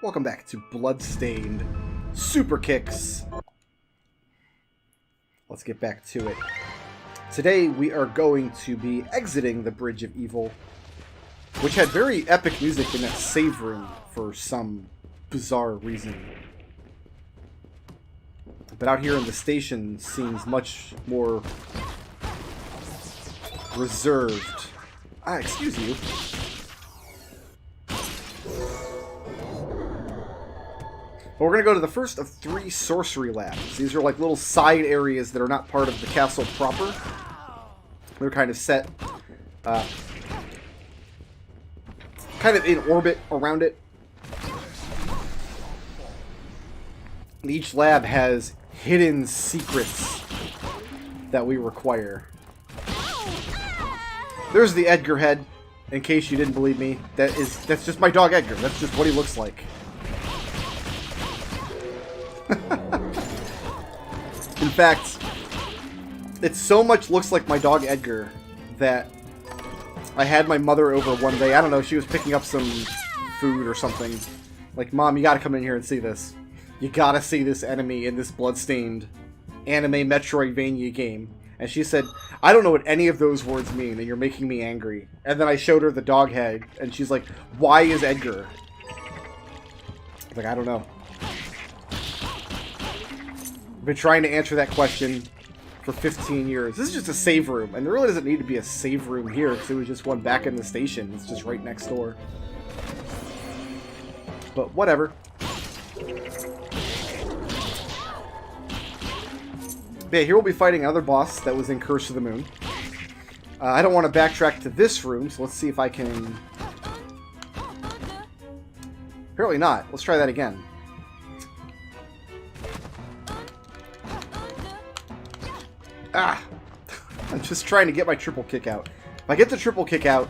Welcome back to Bloodstained Super Kicks. Let's get back to it. Today we are going to be exiting the Bridge of Evil, which had very epic music in that save room for some bizarre reason. But out here in the station seems much more reserved. Excuse you. But we're going to go to the first of 3 sorcery labs. These are like little side areas that are not part of the castle proper. They're kind of set kind of in orbit around it. And each lab has hidden secrets that we require. There's the Edgar head, in case you didn't believe me. That's just my dog Edgar. That's just what he looks like. In fact, it so much looks like my dog Edgar that I had my mother over one day. I don't know, she was picking up some food or something. Like, Mom, you gotta come in here and see this. You gotta see this enemy in this Bloodstained anime Metroidvania game. And she said, I don't know what any of those words mean, and you're making me angry. And then I showed her the dog head, and she's like, why is Edgar? I was like, I don't know. I've been trying to answer that question for 15 years. This is just a save room, and there really doesn't need to be a save room here, because there was just one back in the station. It's just right next door. But whatever. But yeah, here we'll be fighting another boss that was in Curse of the Moon. I don't want to backtrack to this room, so let's see if I can... Apparently not. Let's try that again. Ah! I'm just trying to get my triple kick out. If I get the triple kick out,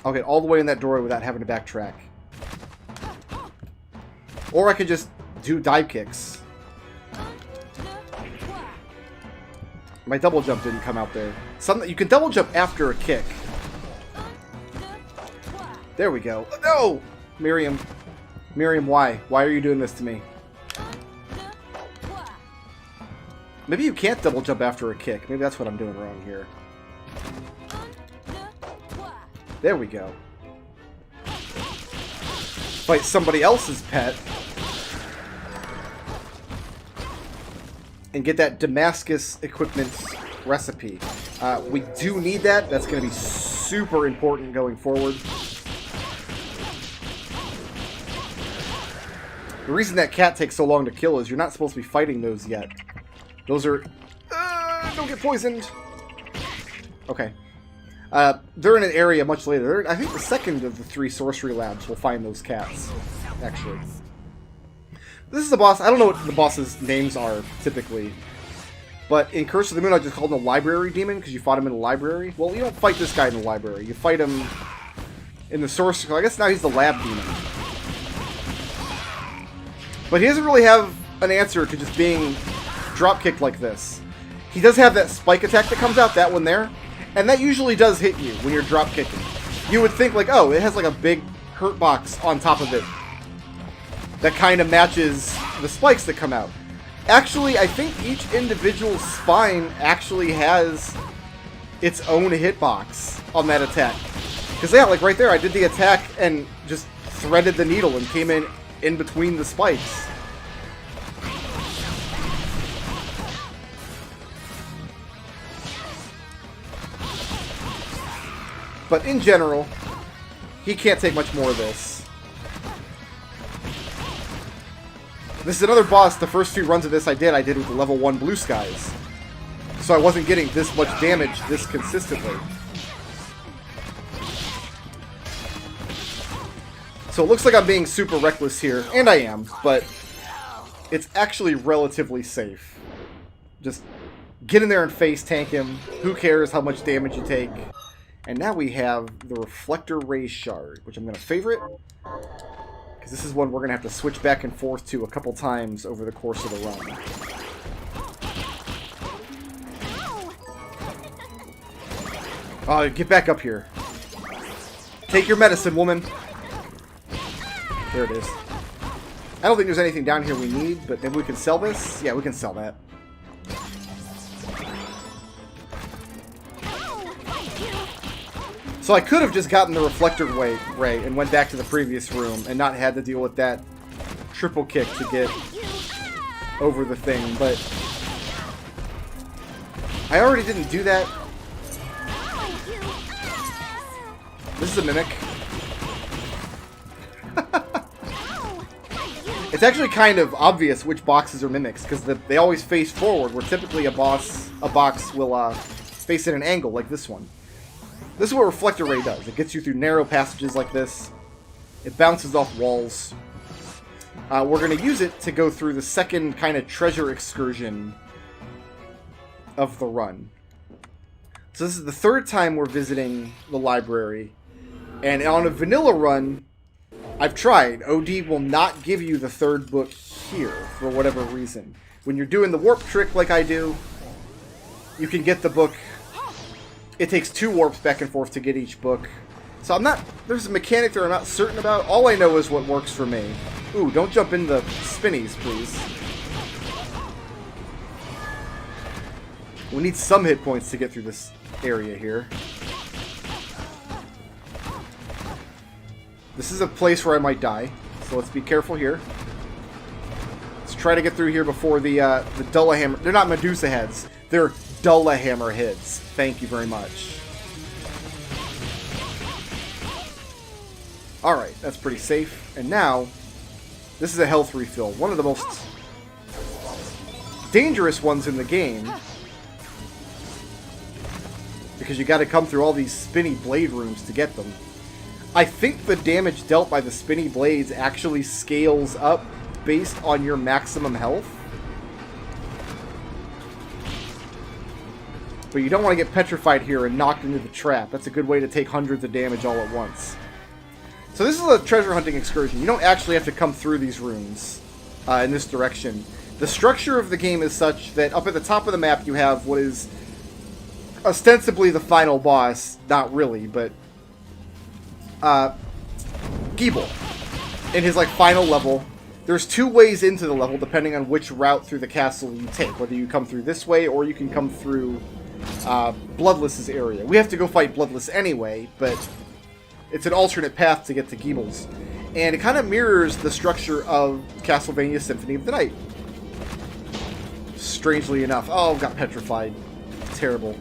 I'll get all the way in that doorway without having to backtrack. Or I could just do dive kicks. My double jump didn't come out there. You can double jump after a kick. There we go. No! Miriam. Miriam, why? Why are you doing this to me? Maybe you can't double jump after a kick. Maybe that's what I'm doing wrong here. There we go. Fight somebody else's pet. And get that Damascus equipment recipe. We do need that. That's going to be super important going forward. The reason that cat takes so long to kill is you're not supposed to be fighting those yet. Those are... don't get poisoned! Okay. They're in an area much later. I think the second of the 3 sorcery labs will find those cats, actually. This is the boss. I don't know what the boss's names are, typically. But in Curse of the Moon, I just called him a library demon, because you fought him in a library. Well, you don't fight this guy in the library. You fight him in the sorcery... I guess now he's the lab demon. But he doesn't really have an answer to just being... drop kicked like this. He does have that spike attack that comes out, that one there, and that usually does hit you when you're drop kicking. You would think like, oh, it has like a big hurt box on top of it that kind of matches the spikes that come out. Actually, I think each individual spine actually has its own hitbox on that attack. Because yeah, like right there, I did the attack and just threaded the needle and came in between the spikes. But in general, he can't take much more of this. This is another boss. The first 2 runs of this I did with the level 1 blue skies. So I wasn't getting this much damage this consistently. So it looks like I'm being super reckless here, and I am, but it's actually relatively safe. Just get in there and face tank him. Who cares how much damage you take? And now we have the Reflector Ray Shard, which I'm going to favorite. Because this is one we're going to have to switch back and forth to a couple times over the course of the run. Oh, get back up here. Take your medicine, woman. There it is. I don't think there's anything down here we need, but maybe we can sell this? Yeah, we can sell that. So I could have just gotten the reflector ray and went back to the previous room and not had to deal with that triple kick to get over the thing, but I already didn't do that. This is a mimic. It's actually kind of obvious which boxes are mimics, because they always face forward, where typically a box will face at an angle, like this one. This is what Reflector Ray does. It gets you through narrow passages like this. It bounces off walls. We're going to use it to go through the second kind of treasure excursion of the run. So this is the third time we're visiting the library. And on a vanilla run, I've tried. OD will not give you the third book here, for whatever reason. When you're doing the warp trick like I do, you can get the book. It takes 2 warps back and forth to get each book. So I'm not... There's a mechanic that I'm not certain about. All I know is what works for me. Ooh, don't jump in the spinnies, please. We need some hit points to get through this area here. This is a place where I might die, so let's be careful here. Let's try to get through here before the Dullahammer... They're not Medusa heads. They're Dullahammer heads. Thank you very much. Alright, that's pretty safe. And now, this is a health refill. One of the most dangerous ones in the game. Because you gotta come through all these spinny blade rooms to get them. I think the damage dealt by the spinny blades actually scales up based on your maximum health. But you don't want to get petrified here and knocked into the trap. That's a good way to take hundreds of damage all at once. So this is a treasure hunting excursion. You don't actually have to come through these rooms in this direction. The structure of the game is such that up at the top of the map you have what is ostensibly the final boss. Not really, but... Giebel. In his final level. There's 2 ways into the level depending on which route through the castle you take. Whether you come through this way or you can come through Bloodless's area. We have to go fight Bloodless anyway, but it's an alternate path to get to Giebel's. And it kind of mirrors the structure of Castlevania Symphony of the Night. Strangely enough. Oh, got petrified. Terrible.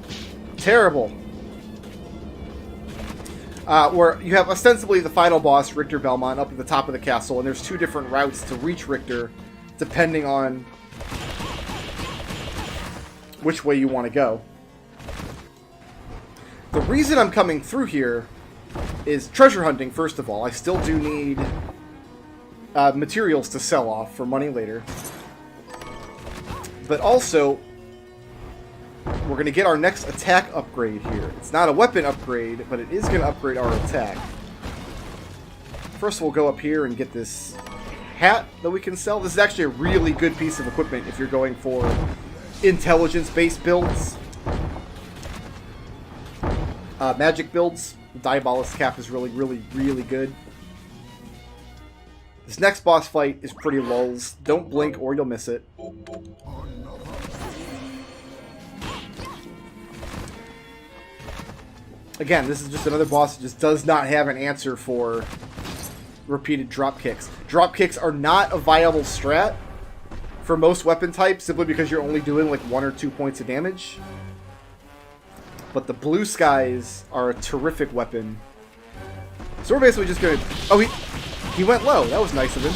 Terrible. Where you have ostensibly the final boss, Richter Belmont, up at the top of the castle, and there's 2 different routes to reach Richter, depending on which way you want to go. The reason I'm coming through here is treasure hunting, first of all. I still do need materials to sell off for money later. But also, we're going to get our next attack upgrade here. It's not a weapon upgrade, but it is going to upgrade our attack. First, we'll go up here and get this hat that we can sell. This is actually a really good piece of equipment if you're going for intelligence-based builds. Magic builds. The Diabolus cap is really, really, really good. This next boss fight is pretty lulz. Don't blink or you'll miss it. Again, this is just another boss that just does not have an answer for repeated drop kicks. Drop kicks are not a viable strat for most weapon types, simply because you're only doing 1 or 2 points of damage. But the blue skies are a terrific weapon. So we're basically just gonna... Oh, he went low. That was nice of him.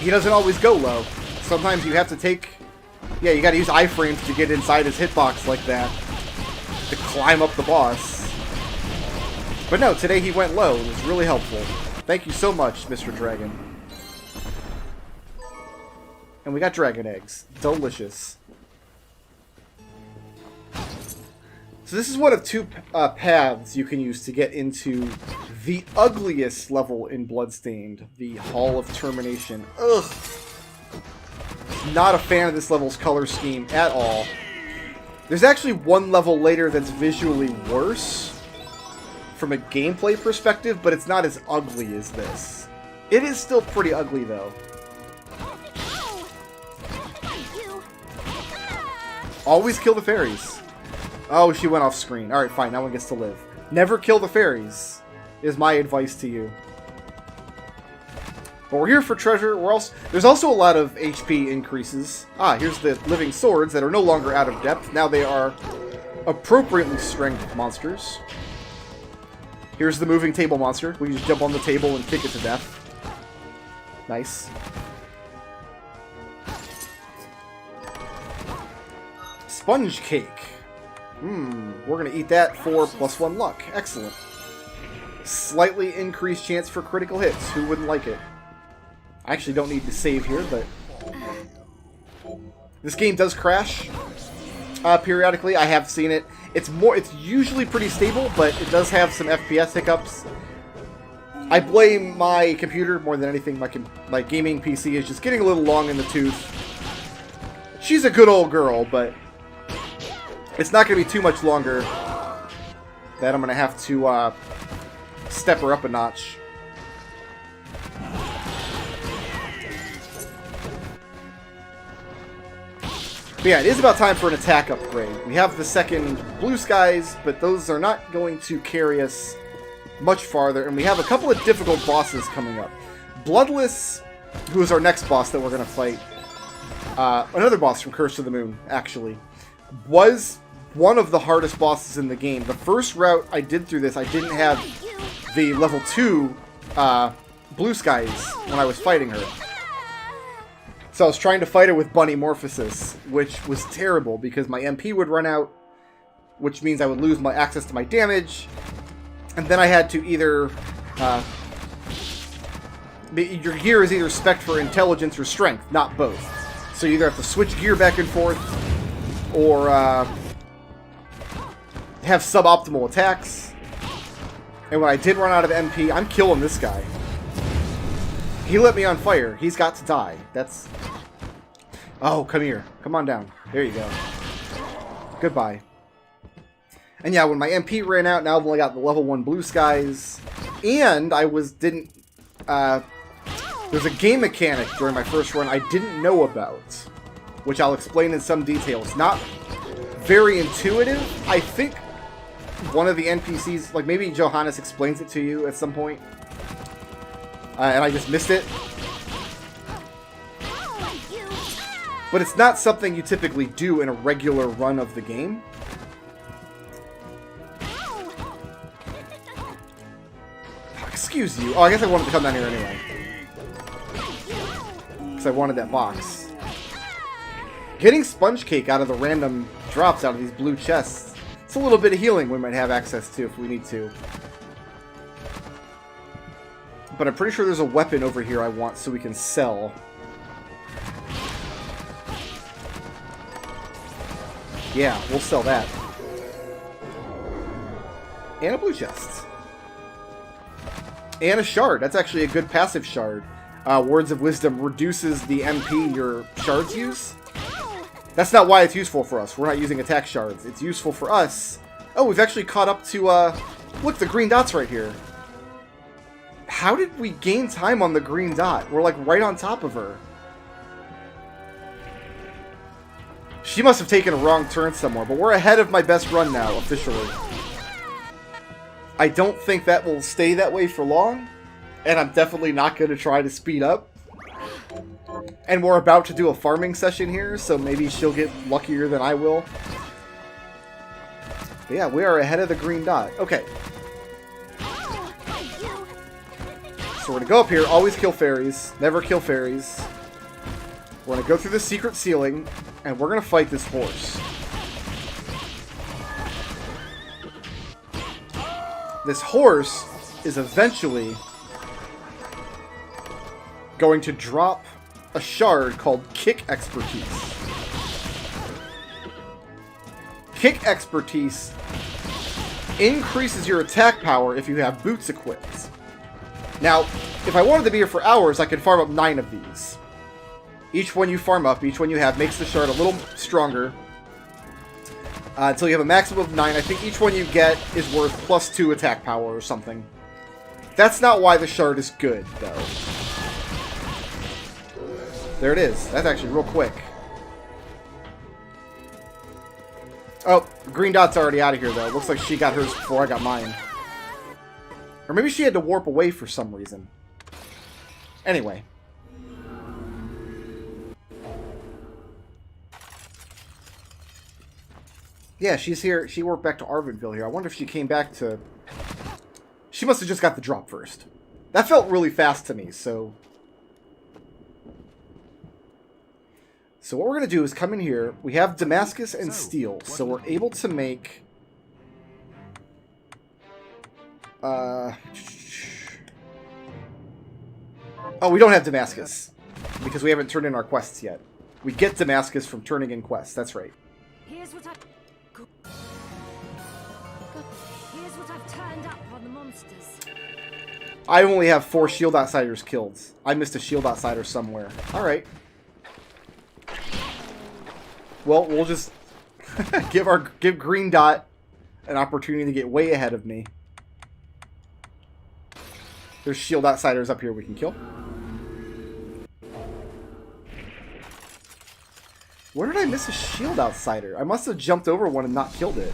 He doesn't always go low. Sometimes you have to take... Yeah, you gotta use iframes to get inside his hitbox like that. To climb up the boss. But no, today he went low. It was really helpful. Thank you so much, Mr. Dragon. And we got dragon eggs. Delicious. So this is one of 2 paths you can use to get into the ugliest level in Bloodstained, the Hall of Termination. Ugh! Not a fan of this level's color scheme at all. There's actually one level later that's visually worse from a gameplay perspective, but it's not as ugly as this. It is still pretty ugly, though. Always kill the fairies. Oh, she went off screen. Alright, fine. That one gets to live. Never kill the fairies, is my advice to you. But we're here for treasure. There's also a lot of HP increases. Ah, here's the living swords that are no longer out of depth. Now they are appropriately strength monsters. Here's the moving table monster. We just jump on the table and kick it to death. Nice. Sponge cake. We're going to eat that for +1 luck. Excellent. Slightly increased chance for critical hits. Who wouldn't like it? I actually don't need to save here, but... This game does crash periodically. I have seen it. It's usually pretty stable, but it does have some FPS hiccups. I blame my computer more than anything. My gaming PC is just getting a little long in the tooth. She's a good old girl, but it's not going to be too much longer that I'm going to have to step her up a notch. But yeah, it is about time for an attack upgrade. We have the second blue skies, but those are not going to carry us much farther. And we have a couple of difficult bosses coming up. Bloodless, who is our next boss that we're going to fight, another boss from Curse of the Moon, actually, was one of the hardest bosses in the game. The first route I did through this, I didn't have the level 2 blue skies when I was fighting her. So I was trying to fight her with Bunny Morphosis, which was terrible because my MP would run out, which means I would lose my access to my damage, and then I had to either... your gear is either spec'd for intelligence or strength, not both. So you either have to switch gear back and forth, or have suboptimal attacks. And when I did run out of MP, I'm killing this guy. He lit me on fire. He's got to die. That's... Oh, come here. Come on down. There you go. Goodbye. And yeah, when my MP ran out, now I've only got the level 1 blue skies. And I there's a game mechanic during my first run I didn't know about, which I'll explain in some detail. It's not very intuitive. I think one of the NPCs, like maybe Johannes explains it to you at some point. And I just missed it. But it's not something you typically do in a regular run of the game. Excuse you. Oh, I guess I wanted to come down here anyway. Because I wanted that box. Getting sponge cake out of the random drops out of these blue chests. It's a little bit of healing we might have access to if we need to. But I'm pretty sure there's a weapon over here I want so we can sell. Yeah, we'll sell that. And a blue chest. And a shard. That's actually a good passive shard. Words of Wisdom reduces the MP your shards use. That's not why it's useful for us. We're not using attack shards. It's useful for us. Oh, we've actually caught up to, look, the green dot's right here. How did we gain time on the green dot? We're, like, right on top of her. She must have taken a wrong turn somewhere, but we're ahead of my best run now, officially. I don't think that will stay that way for long, and I'm definitely not going to try to speed up. And we're about to do a farming session here, so maybe she'll get luckier than I will. But yeah, we are ahead of the green dot. Okay. So we're going to go up here, always kill fairies, never kill fairies. We're going to go through the secret ceiling, and we're going to fight this horse. This horse is eventually going to drop a shard called Kick Expertise. Kick Expertise increases your attack power if you have boots equipped. Now, if I wanted to be here for hours, I could farm up 9 of these. Each one you farm up, each one you have, makes the shard a little stronger. until you have a maximum of 9. I think each one you get is worth +2 attack power or something. That's not why the shard is good, though. There it is. That's actually real quick. Oh, green dot's already out of here, though. Looks like she got hers before I got mine. Or maybe she had to warp away for some reason. Anyway. Yeah, she's here. She warped back to Arvinville here. I wonder if she came back to... She must have just got the drop first. That felt really fast to me, so... So what we're going to do is come in here. We have Damascus and Steel, so we're able to make... Oh, we don't have Damascus, because we haven't turned in our quests yet. We get Damascus from turning in quests, that's right. Here's what I've turned up on the monsters. I only have 4 shield outsiders killed. I missed a shield outsider somewhere. Alright. Well, we'll just give Green Dot an opportunity to get way ahead of me. There's shield outsiders up here we can kill. Where did I miss a shield outsider? I must have jumped over one and not killed it.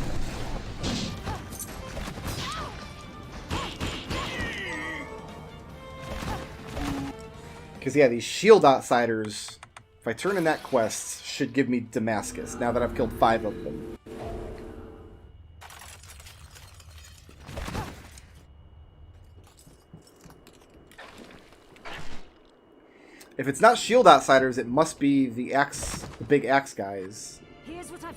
Because, yeah, these shield outsiders, if I turn in that quest, should give me Damascus, now that I've killed 5 of them. If it's not shield outsiders, it must be the axe, the big axe guys. Here's what I've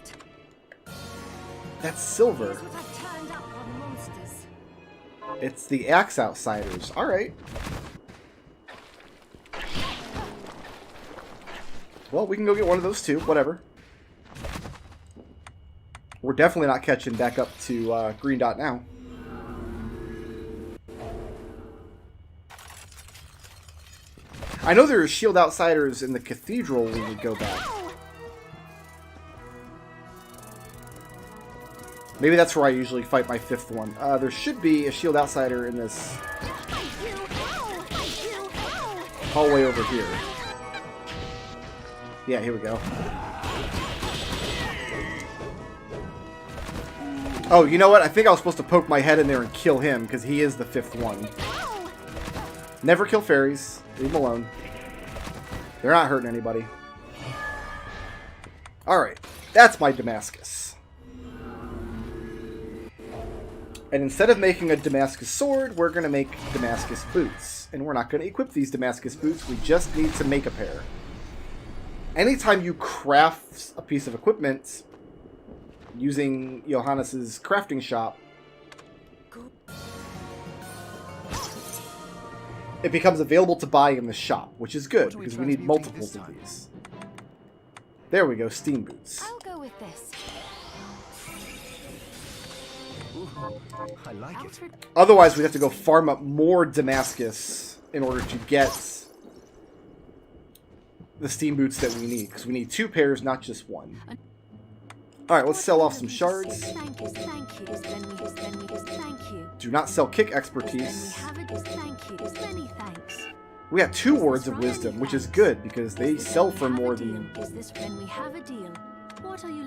That's silver. Here's what I've turned up on the monsters. It's the axe outsiders. Alright. Well, we can go get one of those too. Whatever. We're definitely not catching back up to Green Dot now. I know there are shield outsiders in the cathedral when we go back. Maybe that's where I usually fight my 5th one. There should be a shield outsider in this hallway over here. Yeah, here we go. Oh, you know what? I think I was supposed to poke my head in there and kill him, because he is the 5th one. Never kill fairies. Leave them alone. They're not hurting anybody. Alright, that's my Damascus. And instead of making a Damascus sword, we're going to make Damascus boots. And we're not going to equip these Damascus boots, we just need to make a pair. Anytime you craft a piece of equipment using Johannes's crafting shop, it becomes available to buy in the shop, which is good, because we need multiples of these. There we go, steam boots. I'll go with this. Ooh, I like it. Otherwise, we'd have to go farm up more Damascus in order to get the steam boots that we need, because we need 2 pairs, not just 1. Alright, let's sell off some shards. Thank you. Do not sell kick expertise. Thank you. Many thanks. We got 2 words of wisdom, which is good, because they sell for more than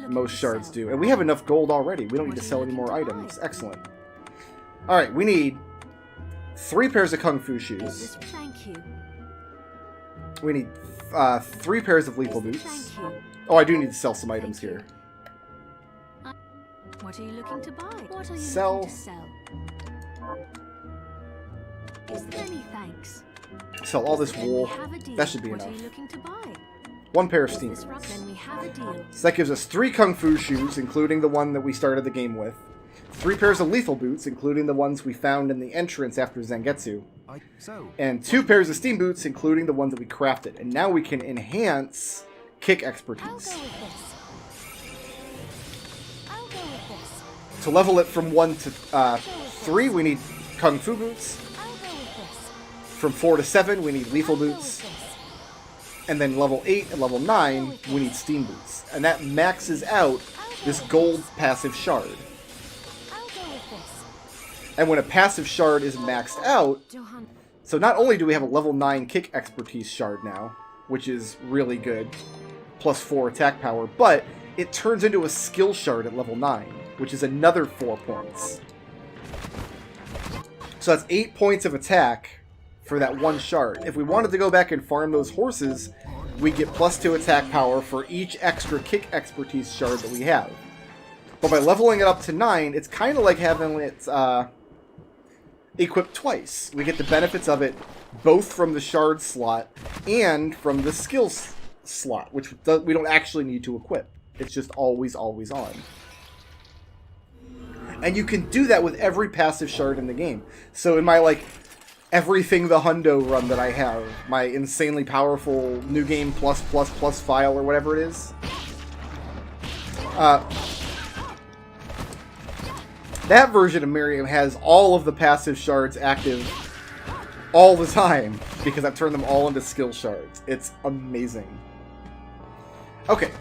most shards do. And we have enough gold already. We don't need to sell any more items. Excellent. Alright, we need 3 pairs of Kung Fu shoes. We need 3 pairs of lethal boots. Oh, I do need to sell some items here. What are you looking to buy? What are you Sell. looking to sell? Many thanks. Sell all this wool. That should be What enough. are you looking to buy? 1 pair of steam boots. Then we have a deal. So that gives us 3 Kung Fu shoes, including the one that we started the game with. 3 pairs of lethal boots, including the ones we found in the entrance after Zangetsu. And 2 pairs of steam boots, including the ones that we crafted. And now we can enhance kick I'll expertise. go with this. To level it from 1 to 3, we need Kung Fu boots. I'll go with this. From 4 to 7, we need lethal boots. And then level 8 and level 9, we need steam boots. And that maxes out this gold passive shard. I'll go with this. And when a passive shard is maxed out, Johan. so not only do we have a level 9 kick expertise shard now, which is really good, plus 4 attack power, but it turns into a skill shard at level 9, which is another 4 points. So that's 8 points of attack for that one shard. If we wanted to go back and farm those horses, we get plus 2 attack power for each extra kick expertise shard that we have. But by leveling it up to 9, it's kind of like having it equipped twice. We get the benefits of it both from the shard slot and from the skills slot, which we don't actually need to equip. It's just always, always on. And you can do that with every passive shard in the game. So in my, like, everything the hundo run that I have, my insanely powerful new game plus file or whatever it is, that version of Miriam has all of the passive shards active all the time because I've turned them all into skill shards. It's amazing. Okay.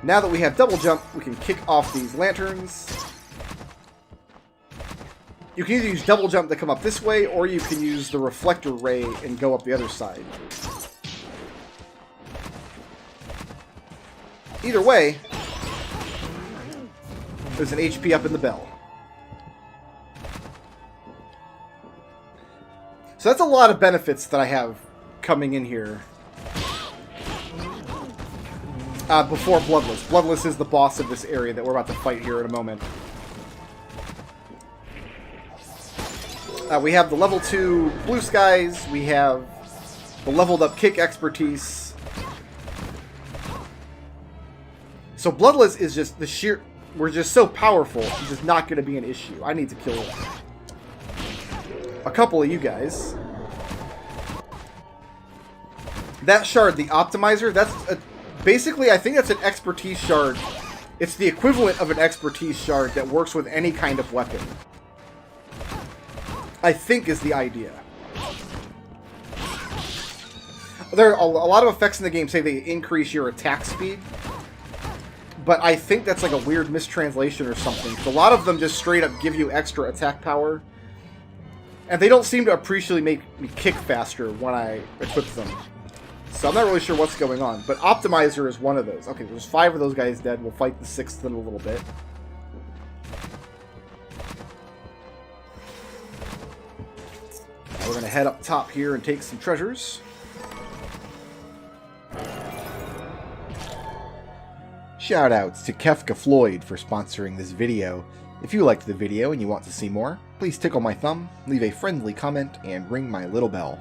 Now that we have double jump, we can kick off these lanterns. You can either use double jump to come up this way, or you can use the reflector ray and go up the other side. Either way, there's an HP up in the bell. So that's a lot of benefits that I have coming in here. Before Bloodless. Bloodless is the boss of this area that we're about to fight here in a moment. We have the level 2 blue skies. We have the leveled up kick expertise. So Bloodless is just the sheer... We're just so powerful. It's just not going to be an issue. I need to kill a couple of you guys. That shard, the optimizer, that's a... Basically, I think that's an expertise shard. It's the equivalent of an expertise shard that works with any kind of weapon. I think is the idea. There are a lot of effects in the game say they increase your attack speed. But I think that's like a weird mistranslation or something. So a lot of them just straight up give you extra attack power. And they don't seem to appreciably make me kick faster when I equip them. So I'm not really sure what's going on. But Optimizer is one of those. Okay, there's 5 of those guys dead. We'll fight the 6th in a little bit. Now we're going to head up top here and take some treasures. Shoutouts to Kefka Floyd for sponsoring this video. If you liked the video and you want to see more, please tickle my thumb, leave a friendly comment, and ring my little bell.